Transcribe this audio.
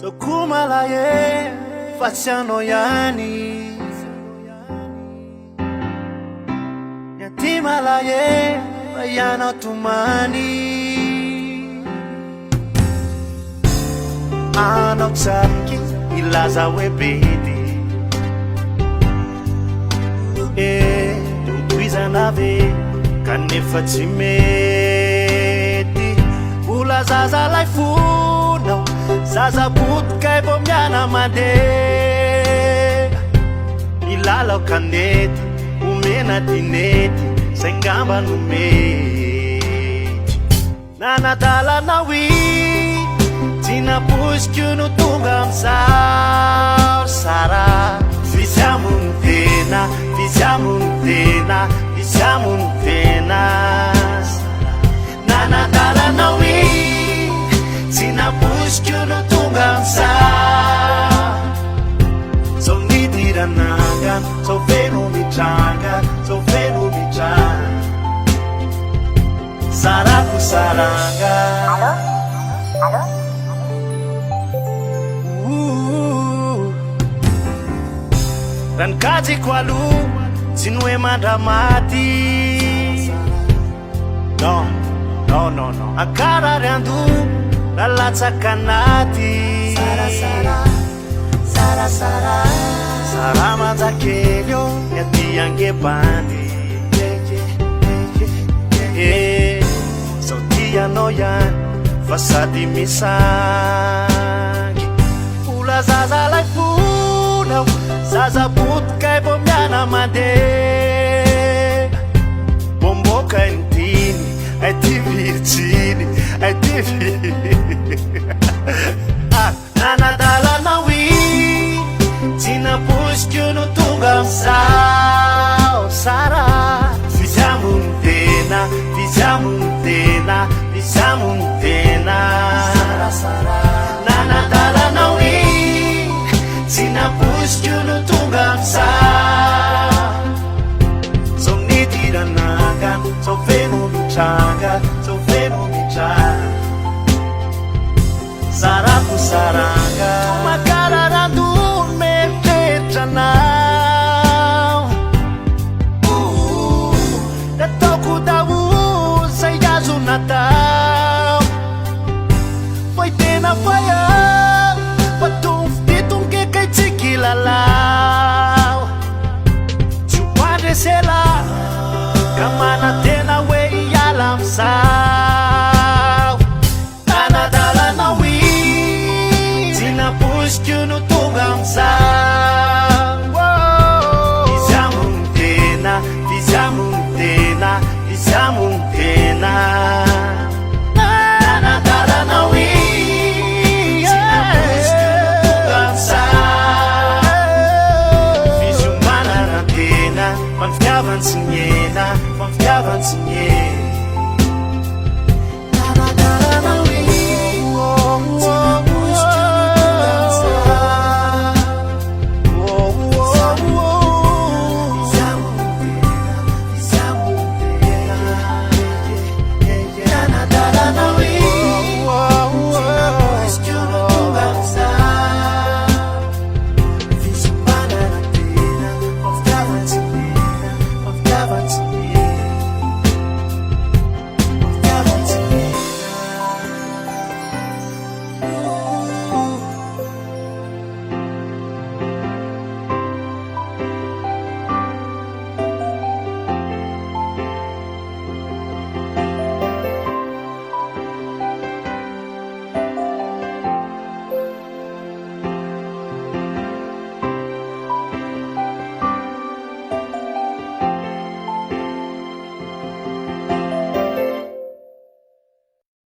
So kumalaye fasiano yani Yatimalaye bayana tumani Anoksaki ilaza webedi Ukwiza nave kanefa timeti Ula zaza laifuno Zaza butkay bomyana made Ilalaw kaneti Umena tineti Sengamba numeti Nanadala nawi Tinapushkyu no tungam sao Sara Fizamuntena Fizamuntena Fizamuntena Nanadala nawi Tinapushkyu no tungam sao So nitiranagan So venu michanga So venu michanga Saraku saranga Halo? Dan kaji kwalu Sinwe mandamati No Akara randu Lalatsa kanati Sara mazakelyo Yati yange bandi Sauti ya noyan Fasadi misangi Ula zaza laifuno Zaza butkay bomyana made Bomboka intini Ay ti virgini Ay ti Nanadala nawi Tinapushkyu no tungam sao Sara Fizamuntena Fizamuntena Fizamuntena Sara Nanadala nawi Tinapushkyu no tungam sao So nitiranagan So venu michanga So venu michanga Saraku saranga Makararadu metetranau Datoku dawu sa yazu Natal Foi tena faya Patung ditong ke kay tsikilalau Chupadre sela Kamana tena we ialam sao Nanadala nawi Tinapushkyu no tungam sao Fizamuntena Fizamuntena Fizamuntena Nanadala nawi Tinapushkyu no tungam sao Fizumana na tena Pamfiavan sinhena Pamfiavan sinhena